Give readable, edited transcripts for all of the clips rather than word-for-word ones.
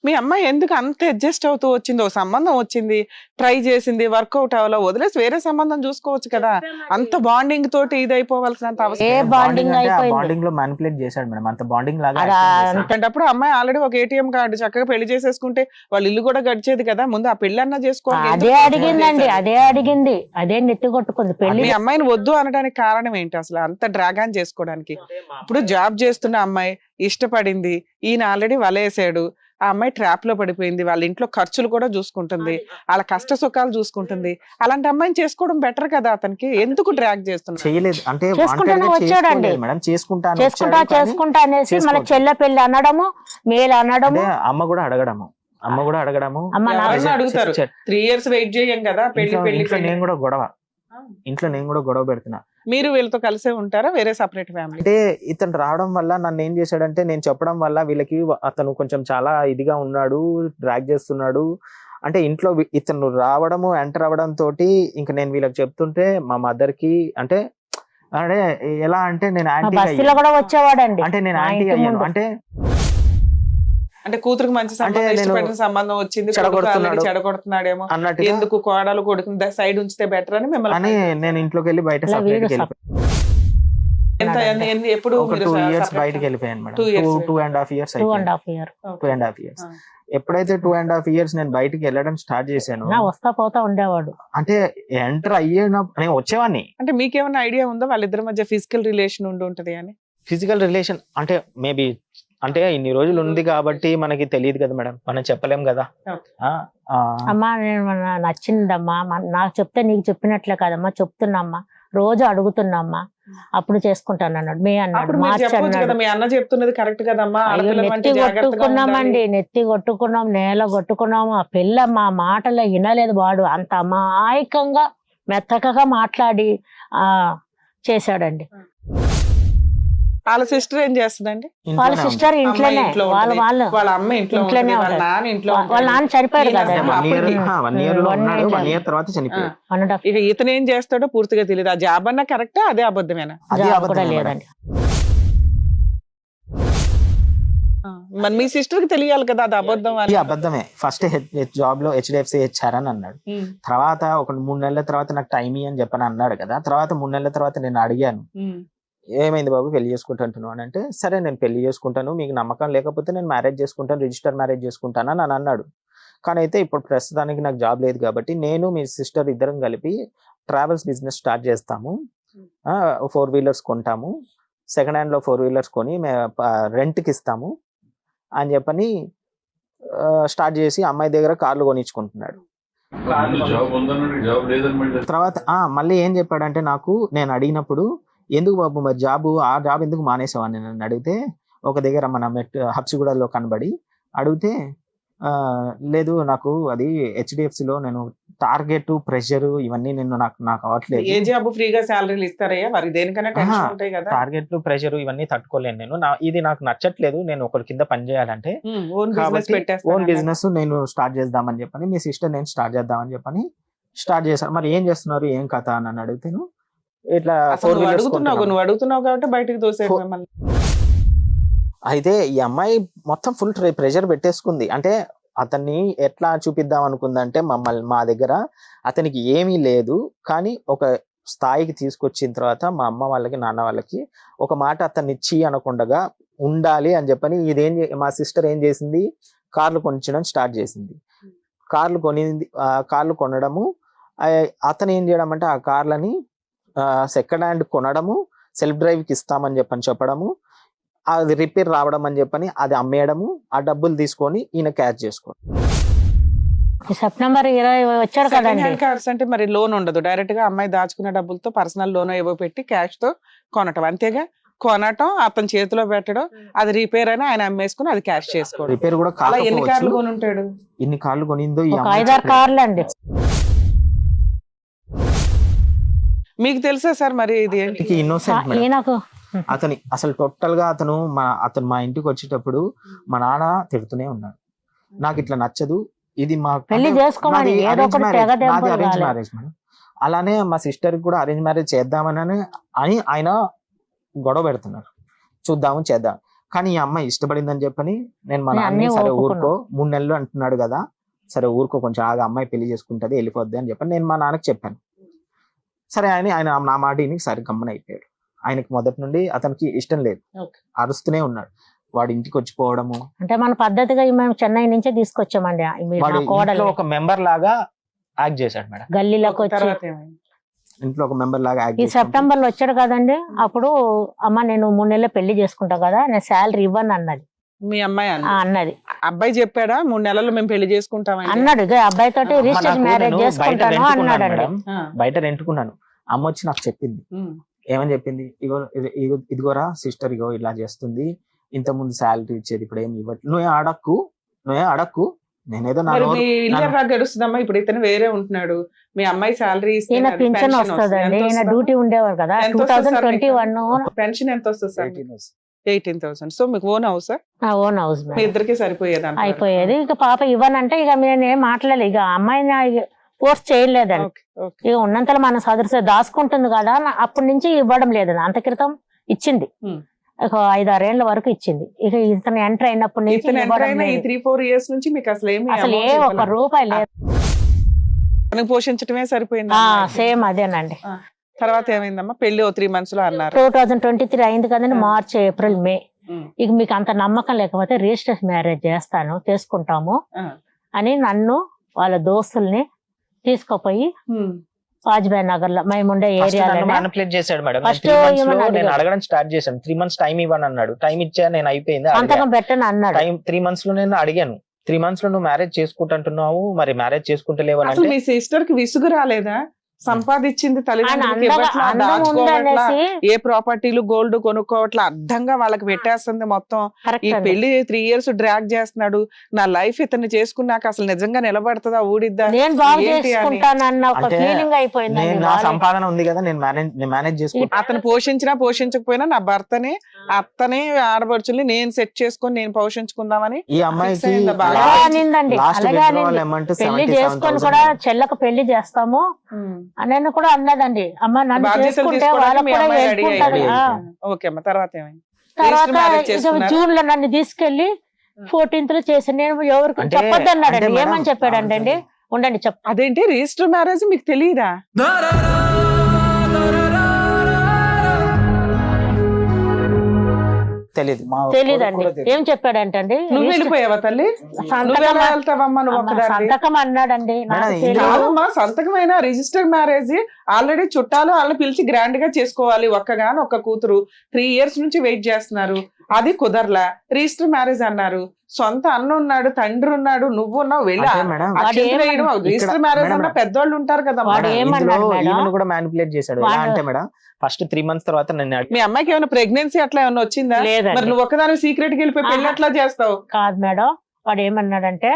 మీ అమ్మాయి ఎందుకు అంత అడ్జస్ట్ అవుతూ వచ్చింది? ఓ సంబంధం వచ్చింది, ట్రై చేసింది, వర్కౌట్ అవ్వాలా, వదిలేసి వేరే సంబంధం చూసుకోవచ్చు కదా. అంత బాండింగ్ తోటి ఇది అయిపోవాల్సినంత అవసరం బాండింగ్ లో మ్యానిపులేట్ చేశాడు మేడం. అంత బాండింగ్ లాగా అప్పుడు అమ్మాయి ఆల్రెడీ ఒక ఏటీఎం కార్డు చక్కగా పెళ్లి చేసేసుకుంటే వాళ్ళ ఇల్లు కూడా గడిచేది కదా. ముందు ఆ పెళ్లి అన్నా చేసుకోవాలి. అదే అడిగిందండి, అదే అడిగింది, అదే నెత్తి కొట్టుకుంది పెళ్లి. మీ అమ్మాయిని వద్దు అనడానికి కారణం ఏంటి అసలు అంత డ్రాగాన్ చేసుకోవడానికి? ఇప్పుడు జాబ్ చేస్తున్న అమ్మాయి ఇష్టపడింది, ఈయన ఆల్రెడీ వలేసాడు, ఆ అమ్మాయి ట్రాప్ లో పడిపోయింది, వాళ్ళ ఇంట్లో ఖర్చులు కూడా చూసుకుంటుంది, వాళ్ళ కష్ట సుఖాలు చూసుకుంటుంది. అలాంటి అమ్మాయిని చేసుకోవడం బెటర్ కదా. అతనికి ఎందుకు డ్రాగ్ చేస్తున్నా? చేయలేదు అంటే వచ్చాడండి మేడం, చేసుకుంటా అనేసి మన చెల్ల పెళ్లి అనడము, మేలు అనడము, అమ్మ కూడా అడగడము. అడుగుతారు 3 years వెయిట్ చేయం కదా పెళ్లి పెళ్లి. ఇంట్లో నేను కూడా గొడవ పెడుతున్నా. మీరు వీళ్ళతో కలిసే ఉంటారా, వేరే సెపరేట్ ఫ్యామిలీ? అంటే ఇతను రావడం వల్ల నన్ను ఏం చేశాడంటే, నేను చెప్పడం వల్ల వీళ్ళకి అతను కొంచెం చాలా ఇదిగా ఉన్నాడు, డ్రాగ్ చేస్తున్నాడు. అంటే ఇంట్లో ఇతను రావడము, ఎంటర్ అవ్వడం తోటి ఇంకా నేను వీళ్ళకి చెప్తుంటే మా మదర్ కి అంటే ఎలా అంటే నేను యాంటీ వచ్చేవాడండి. అంటే నేను యాంటీ అయ్యాను. అంటే కూతురికి మంచి సంబంధం వచ్చింది, చెడగొడుతున్నాడేమో ఎందుకు కోడలు కొడుకు సైడ్ ఉంచితే బెటర్ అని మిమ్మల్ని నేను ఇంట్లోకి వెళ్ళి బయట ఎప్పుడు 2 years బయటకు వెళ్ళిపోయాను మేడం. 2.5 years. ఎప్పుడైతే 2.5 years నేను బయటకి వెళ్ళడం స్టార్ట్ చేశాను, వస్తా పోతా ఉండేవాడు. అంటే ఎంటర్ అయ్యేటప్పుడు నేను వచ్చేవాడిని. అంటే మీకేమైనా ఐడియా ఉందా వాళ్ళిద్దరి మధ్య ఫిజికల్ రిలేషన్ ఉంటది అని? ఫిజికల్ రిలేషన్ అంటే మేబీ అంటే ఇన్ని రోజులు ఉంది కాబట్టి మనకి తెలియదు కదా మేడం, మనం చెప్పలేం కదా. అమ్మా నేను నచ్చిందమ్మా, నాకు చెప్తే నీకు చెప్పినట్లే కదమ్మా, చెప్తున్నామ్మా, రోజు అడుగుతున్నామ్మా, అప్పుడు చేసుకుంటాను అన్నాడు. మీ అన్న చెప్తున్నది కరెక్ట్ కదమ్మా. నెత్తి కొట్టుకున్నామండి, నెత్తి కొట్టుకున్నాం, నేల కొట్టుకున్నాము. ఆ పిల్ల మా మాటలో వినలేదు. వాడు అంత అమాయకంగా మెత్తకగా మాట్లాడి చేశాడండి. వాళ్ళ సిస్టర్ ఏం చేస్తుందండి? వాళ్ళ సిస్టర్ ఇంట్లోనే, వాళ్ళ అమ్మ ఇంట్లోనే, వాళ్ళ నాన్న చనిపోయాడు కదా. ఇక ఇతను ఏం చేస్తాడో పూర్తిగా తెలియదు. ఆ జాబ్ అన్నా కరెక్టా, అదే అబద్ధమేనా? లేదండి. మరి మీ సిస్టర్ కి తెలియాలి కదా అది అబద్ధం అని. అబద్ధమే. ఫస్ట్ జాబ్ లో HDFC HR అని అన్నాడు. తర్వాత ఒక 3 నెలల తర్వాత నాకు టైం అని చెప్పని అన్నాడు కదా. తర్వాత 3 నెలల తర్వాత నేను అడిగాను, ఏమైంది బాబు పెళ్లి చేసుకుంటాను అని అంటే, సరే నేను పెళ్లి చేసుకుంటాను, మీకు నమ్మకం లేకపోతే నేను మ్యారేజ్ చేసుకుంటాను, రిజిస్టర్ మ్యారేజ్ చేసుకుంటాను అని అన్నాడు. కానీ అయితే ఇప్పుడు ప్రస్తుతానికి నాకు జాబ్ లేదు కాబట్టి నేను మీ సిస్టర్ ఇద్దరం కలిపి ట్రావెల్స్ బిజినెస్ స్టార్ట్ చేస్తాము, 4 wheelers కొంటాము, సెకండ్ హ్యాండ్ లో 4 wheelers కొని రెంట్కి ఇస్తాము అని చెప్పని స్టార్ట్ చేసి అమ్మాయి దగ్గర కార్లు కొనిచ్చుకుంటున్నాడు. తర్వాత మళ్ళీ ఏం చెప్పాడంటే, నాకు నేను అడిగినప్పుడు, ఎందుకు బాబు మరి ఆ జాబ్ ఎందుకు మానేసావని నన్ను అడిగితే, ఒక దగ్గర మన హబ్సిగూడలో కనబడి అడిగితే, లేదు నాకు అది HDFCలో నేను టార్గెట్ ప్రెషర్ ఇవన్నీ నాకు అవ్వట్లేదు. ఏ జాబ్ ఫ్రీగా సాలరీలు ఇస్తారయ్యా, మరి దేనికన్నా టెన్షన్ ఉంటాయి కదా. టార్గెట్లు ప్రెషర్ ఇవన్నీ తట్టుకోలేను నేను, ఇది నాకు నచ్చట్లేదు, నేను ఒకరి కింద పని చేయాలంటే ఓన్ బిజినెస్ నేను స్టార్ట్ చేద్దామని చెప్పని, మీ సిస్టర్ నేను స్టార్ట్ చేద్దామని చెప్పని స్టార్ట్ చేశాను. మరి ఏం చేస్తున్నారు, ఏం కథ అని అడిగితేను, ఇట్లా నువ్వు అడుగుతున్నావు కాబట్టి బయటకు తోసేది. అయితే ఈ అమ్మాయి మొత్తం ఫుల్ ప్రెషర్ పెట్టేసుకుంది. అంటే అతన్ని ఎట్లా చూపిద్దాం అనుకుందంటే, మా దగ్గర అతనికి ఏమీ లేదు, కానీ ఒక స్థాయికి తీసుకొచ్చిన తర్వాత మా అమ్మ వాళ్ళకి నాన్న వాళ్ళకి ఒక మాట అతన్ని ఇచ్చి అనకుండా ఉండాలి అని చెప్పని మా సిస్టర్ ఏం చేసింది, కార్లు కొనిచ్చడం స్టార్ట్ చేసింది. కార్లు కొనడము, అతను ఏం చేయడం అంటే ఆ కార్లని సెకండ్ హ్యాండ్ కొనడము, సెల్ఫ్ డ్రైవ్కి ఇస్తామని చెప్పడము, అది రిపేర్ రావడం అని చెప్పని అది అమ్మేయడము, ఆ డబ్బులు తీసుకొని ఈయన క్యాష్ చేసుకోవడం. సెప్టెంబర్ 20 వచ్చాడు కదండి. కార్డ్స్ అంటే మరి లోన్ ఉండదు, డైరెక్ట్ గా అమ్మాయి దాచుకున్న డబ్బులతో పర్సనల్ లోన్ ఏవో పెట్టి క్యాష్ తో కొనటం, అంతేగా. కొనటం, అతని చేతిలో పెట్టడం, అది రిపేర్ అని ఆయన అమ్మేసుకుని అది క్యాష్ చేసుకోవడం. రిపేర్ కూడా ఎన్ని కార్లు కొని ఉంటాడు? ఎన్ని కార్లు కొనిందో 5-6 కార్లు అండి. మీకు తెలుసా సార్ మరి ఇది ఇన్నోసెంట్ అతని అసలు టోటల్ గా అతను మా ఇంటికి వచ్చేటప్పుడు మా నాన్న తిడుతూనే ఉన్నాడు, నాకు ఇట్లా నచ్చదు, ఇది మా అరేంజ్ మ్యారేజ్. అలానే మా సిస్టర్ కూడా అరేంజ్ మ్యారేజ్ చేద్దామని ఆయన గొడవ పెడుతున్నారు, చూద్దాము చేద్దాం. కానీ ఈ అమ్మాయి ఇష్టపడిందని చెప్పని నేను మా నేను నాన్న అన్నీ సరే ఒప్పుకున్నా. ఊరుకో 3 నెలలు అంటున్నాడు కదా, సరే ఊరుకో కొంచెం ఆగా, అమ్మాయి పెళ్లి చేసుకుంటది వెళ్ళిపోద్ది అని చెప్పని నేను మా నాన్నకి చెప్పాను. సరే ఆయన నా మాట విని సరే గమ్మన అయిపోయాడు. ఆయనకి మొదటి నుండి అతనికి ఇష్టం లేదు, Okay. అరుస్తూనే ఉన్నాడు. వాడు ఇంటికి వచ్చిపోవడము, అంటే మన పద్ధతిగా మేము చెన్నై నుంచే తీసుకొచ్చామండి మీరు వాడు నా కోడలు ఇంట్లో ఒక మెంబర్ లాగా యాక్ట్ చేశాడు మేడం. గల్లీలోకి వచ్చి తర్వాత ఏమైంది? ఇంట్లో ఒక మెంబర్ లాగా యాక్ట్ ఈ చేశాడు. సెప్టెంబర్ లో వచ్చాడు కదండి, అప్పుడు అమ్మ నేను 3 నెలలు పెళ్లి చేసుకుంటా కదా, నేను శాలరీ ఇవ్వను అన్నది. మీ అమ్మాయి అన్నది అబ్బాయి చెప్పాడా 3 నెలల్లో మేము పెళ్లి చేసుకుంటామని? అన్నాడు ఇక అబ్బాయి తోటి అమ్మ, రిజిస్టర్ నాకు మ్యారేజ్ నేను బయట చేసుకుంటాను రెంటుకున్నాను అన్నాడండి. మేడం, బయట రెంటుకున్నాను. అమ్మ వచ్చి నాకు చెప్పింది, ఏమని చెప్పింది, ఇదిగోరా సిస్టర్, ఇగో ఇలా చేస్తుంది, ఇంత ముందు శాలరీ ఇచ్చేది ఇప్పుడు ఏమి ఇవ్వట్లేదు, నువ్వే అడక్కు నేనేదో నా మరి నోరు- మీ ఇల్లు ఎలా గడుస్తుందమ్మా? ఇప్పుడు ఇతను వేరే ఉంటున్నాడు, మీ అమ్మాయి శాలరీ ఇస్తే ఈయన పింఛన్ వస్తుందండి, ఈయన డ్యూటీ ఉండేవారు కదా. ఎంత వస్తుంది సార్ 2021 పెన్షన్ ఎంత వస్తుంది సార్? 18,000. సో మీకు ఓన్ హౌస్? ఓన్ హౌస్ మీ ఇద్దరికి సరిపోయేది అంటారా? అయిపోయేది. ఇక పాప ఇవ్వనంటే ఇక నేను ఏం మాట్లాడలేదు, ఇక అమ్మాయిని ఫోర్స్ చేయలేదండి. Okay, okay. ఇక ఉన్నంతలో మన సదృశ దాచుకుంటుంది కదా, అప్పటి నుంచి ఇవ్వడం లేదండి. అంత క్రితం ఇచ్చింది, ఒక 5-6 ఏళ్ల వరకు ఇచ్చింది. ఇక ఇతను ఎంటర్ అయినప్పటి నుంచి ఇతను ఇవ్వడం ఎంటర్ అయిన ఈ లేదు. 3-4 ఇయర్స్ నుంచి మీకు అసలు ఏమి అసలు ఏ amount ఒక్క ఇవ్వలేదు. రూపాయి లేదు. తనకు పోషించడమే సరిపోయింది. సేమ్ అదేనండి. తర్వాత ఏమైందమ్మా? పెళ్లి 3 months లో అన్నారు. 2023 అయింది కదండి, మార్చ్ ఏప్రిల్ మే. ఇక మీకు అంత నమ్మకం లేకపోతే రిజిస్టర్ మ్యారేజ్ చేసుకుంటాము అని నన్ను వాళ్ళ దోస్తుల్ని తీసుకుపోయి వాజ్పేయి నగర్ లో మేముండే ఏరియాలో మ్యానిపులేట్ చేశాడు మేడం. First 3 months ఏమని లో అడిగాడు? నేను అడగడం స్టార్ట్ చేశాను. 3 months టైం ఇవ్వను అన్నాడు. టైం ఇచ్చా, నేను అయిపోయింది సంతకం పెట్టని అన్నాడు. టైం 3 months లో నేను అడిగాను. 3 months లో నువ్వు మ్యారేజ్ చేసుకుంటున్నావు, మరి మ్యారేజ్ చేసుకుంటలేవు అని అసలు అంటే మీ సిస్టర్ కి విసుగు రాలేదా? సంపాదించింది ఆయన తల్లిదండ్రులకి అందగా ఇవ్వట్లా, అందం దాచుకోవట్లా, ఉందనేసి ఏ ప్రాపర్టీలు గోల్డ్ కొనుక్కోవట్లా, అర్థంగా వాళ్ళకి పెట్టేస్తుంది మొత్తం. ఈ కరెక్ట్ అండి. పెళ్లి 3 years డ్రాగ్ చేస్తున్నాడు. నా లైఫ్ ఇతన్ని చేసుకున్నాక అసలు నిజంగా నిలబడుతుందా ఊడిద్దా నేను బాగు ఏంటి అని? చేసుకుంటానన్న ఒక అంటే ఫీలింగ్ అయిపోయింది. నేను నా సంపాదన ఉంది కదా, నేను మేనేజ్ చేసుకుంటా. అతను పోషించినా పోషించకపోయినా నా భర్తని అత్తని ఆడపడుచుల్ని నేను సెట్ చేసుకొని నేను పోషించుకుందామని ఈ అమ్మాయికి Fix అయిందా బాగా? అలాగే అనిందండి, లాస్ట్ అలాగే విత్డ్రావల్ అనింది. అమౌంట్ పెళ్లి చేసుకొని కూడా చెల్లకు పెళ్లి చేస్తాము అని కూడా అన్నదండి. అమ్మ నన్ను బాధ్యతలు చేసుకుంటే తీసుకోవడానికి వాళ్ళకు మీ కూడా అమ్మాయి రెడీ వెళ్ళుకుంటది. అయిపోయింది. ఓకే అమ్మ, తర్వాత ఏమైంది? తర్వాత Register marriage ఇక చేసుకున్నారా? జూన్ లో నన్ను తీసుకెళ్లి 14th లో చేసి నేను ఎవరికి అంటే- చెప్పొద్దు అన్నాడండి. అంటే మేడం, ఏమని చెప్పాడండి? ఉండండి అదేంటి రిజిస్టర్ మ్యారేజ్ మీకు తెలియదా? తెలియదు. తెలీదండి. ఏం చెప్పాడంటండి? నువ్వు వెళ్ళిపోయావా తల్లి? నువ్వు ఎలా వెళ్తావమ్మా నువ్వు ఒక్కదాన్ని? సంతకం అన్నాడండి. నాకు మేడం, తెలీదు. కాదమ్మా, సంతకమైన రిజిస్టర్ మ్యారేజ్ ఆల్రెడీ చుట్టాలు వాళ్ళని పిలిచి గ్రాండ్ గా చేసుకోవాలి. ఒక్కగాని ఒక్క కూతురు 3 years నుంచి వెయిట్ చేస్తున్నారు, అది కుదరలా. రిజిస్టర్ మ్యారేజ్ అన్నారు. సొంత అన్న ఉన్నాడు, తండ్రి ఉన్నాడు, నువ్వు ఉన్నావు, వెళ్ళి అంటే మేడం, రిజిస్టర్ మ్యారేజ్ అన్న పెద్దోళ్ళు ఉంటారు కదా. వాడు ఏమన్నాడు మేడం? ఈమెను కూడా మ్యానిపులేట్ చేశాడు. ఎలా వాడు- అంటే మేడం, ఫస్ట్ 3 months తర్వాత నేను మీ అమ్మాయికి ఏమైనా ప్రెగ్నెన్సీ అట్లా ఏమైనా వచ్చిందా? లేదండి. మరి నువ్వు ఒక్కదాని సీక్రెట్ కి వెళ్ళిపోయి పెళ్లి ఎట్లా చేస్తావు? కాదు మేడం, వాడు ఏమన్నాడంటే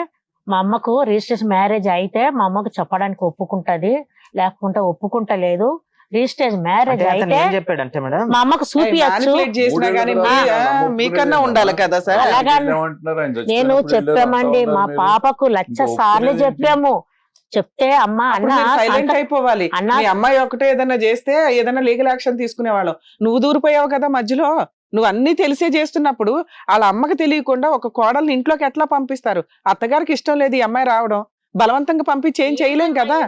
మా అమ్మకు రిజిస్ట్రేషన్ మ్యారేజ్ అయితే మా అమ్మకు చెప్పడానికి ఒప్పుకుంటది, లేకుంటే ఒప్పుకుంటలేదు. రిజిస్ట్రేషన్ మ్యారేజ్ అంటే అతను అయితే ఏం చెప్పాడంటే మేడం, మా అమ్మకు చూపియచ్చు. Manipulate చేసినా గానీ మీకన్నా ఉండాలి కదా సార్. అలాగా నేను చెప్పామండి, మా పాపకు 1,00,000 సార్లు చెప్పాము. చెప్తే అమ్మ అన్న సైలెంట్ అయిపోవాలి. అన్న- మీ అమ్మాయి ఒకటే ఏదైనా చేస్తే ఏదైనా లీగల్ యాక్షన్ తీసుకునేవాళ్ళం. నువ్వు దూరిపోయావు కదా మధ్యలో. నువ్వు అన్ని తెలిసే చేస్తున్నప్పుడు వాళ్ళ అమ్మకి తెలియకుండా ఒక కోడల్ని ఇంట్లోకి ఎట్లా పంపిస్తారు? అత్తగారికి ఇష్టం లేదు ఈ అమ్మాయి రావడం, బలవంతంగా పంపించి ఏం చేయలేం కదా.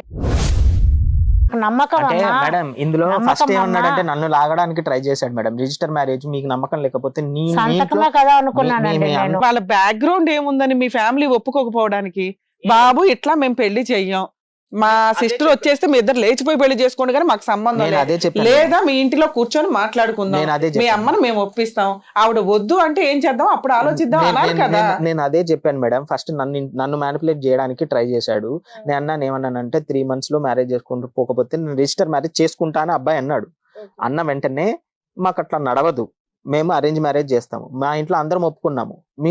నమ్మకం అంటే అమ్మా. మేడం ఇందులో నమ్మకం ఫస్ట్ అమ్మా. ఏమన్నాడంటే నన్ను లాగడానికి ట్రై చేశాడు మేడం. రిజిస్టర్ మ్యారేజ్ మీకు నమ్మకం లేకపోతే నీ సంతకమే కదా అనుకున్నానండి మీ- నేను. వాళ్ళ బ్యాక్గ్రౌండ్ ఏముందని మీ ఫ్యామిలీ ఒప్పుకోకపోవడానికి? బాబు ఇట్లా మేము పెళ్లి చెయ్యం, మా సిస్టర్ వచ్చేస్తే మీ ఇద్దరు లేచిపోయి పెళ్లి చేసుకోండి కానీ మాకు సంబంధం నేను లేదు. అదే చెప్పాను. లేదా మీ ఇంటిలో కూర్చొని మాట్లాడుకుందాం, నేను అదే మీ చెప్పాను. అమ్మను మేము ఒప్పిస్తాం, ఆవిడ వద్దు అంటే ఏం చేద్దాం అప్పుడు ఆలోచిద్దాం అన్నారు కదా. నేను అదే చెప్పాను మేడం. ఫస్ట్ నన్ను మ్యానిపులేట్ చేయడానికి ట్రై చేశాడు. నేను అన్నాను ఏమన్నానంటే 3 months లో మ్యారేజ్ చేసుకుంటూ పోకపోతే నేను రిజిస్టర్ మ్యారేజ్ చేసుకుంటా అని అబ్బాయి అన్నాడు. అన్న వెంటనే మాకు అట్లా నడవదు, మేము అరేంజ్ మ్యారేజ్ చేస్తాము, మా ఇంట్లో అందరం ఒప్పుకున్నాము, మీ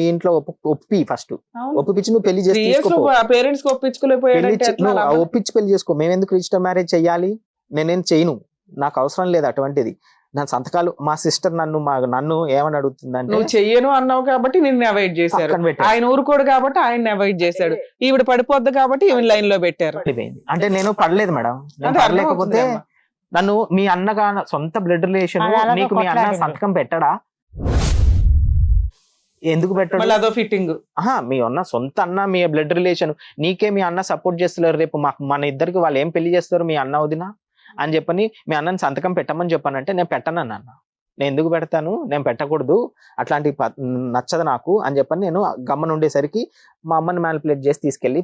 ఇంట్లో ఒప్పి ఫస్ట్ ఒప్పించి నువ్వు పెళ్లి చేసి తీసుకోపో. పేరెంట్స్ కి ఒప్పించుకోలేకపోయాడంటే ఎట్లా నువ్వు అలా? ఒప్పించి పెళ్లి చేసుకో, మేము ఎందుకు రిజిస్టర్ మ్యారేజ్ చెయ్యాలి? నేనేం చేయను, నాకు అవసరం లేదు అటువంటిది. నా సంతకాలు మా సిస్టర్ నన్ను ఏమని అడుగుతుందంటే నువ్వు చెయ్యను అన్నావు కాబట్టి నిన్ను అవాయిడ్ చేశారు. పక్కన పెట్టారు. ఆయన ఊరుకోడు కాబట్టి ఆయన అవాయిడ్ చేశాడు. ఈవిడ పడిపోద్ది కాబట్టి ఈవిడ లైన్ లో పెట్టారు. పడిపోయింది. అంటే నేను పడలేదు మేడం. నేను అంటే పడలేకపోతే అర్థమవుతుందమ్మా. నన్ను మీ అన్నగా సొంత బ్లడ్ రిలేషన్ అది అలాగే నీకు మీ అన్న కొట్లాడింది. సంతకం పెట్టడా? ఎందుకు పెట్టడు? మళ్ళీ అదో ఫిట్టింగ్. మీ అన్న సొంత అన్న, మీ బ్లడ్ రిలేషన్, నీకే మీ అన్న సపోర్ట్ చేస్తున్నారు, రేపు మాకు మన ఇద్దరికి వాళ్ళు ఏం పెళ్లి చేస్తారు మీ అన్న వదిన అని చెప్పని మీ అన్నని సంతకం పెట్టమని చెప్పానంటే నేను పెట్టను అన్న. నేను ఎందుకు పెడతాను, నేను పెట్టకూడదు, అట్లాంటి నచ్చదు నాకు అని చెప్పని నేను గమ్మన ఉండేసరికి మా అమ్మని మ్యానిపులేట్ చేసి తీసుకెళ్ళి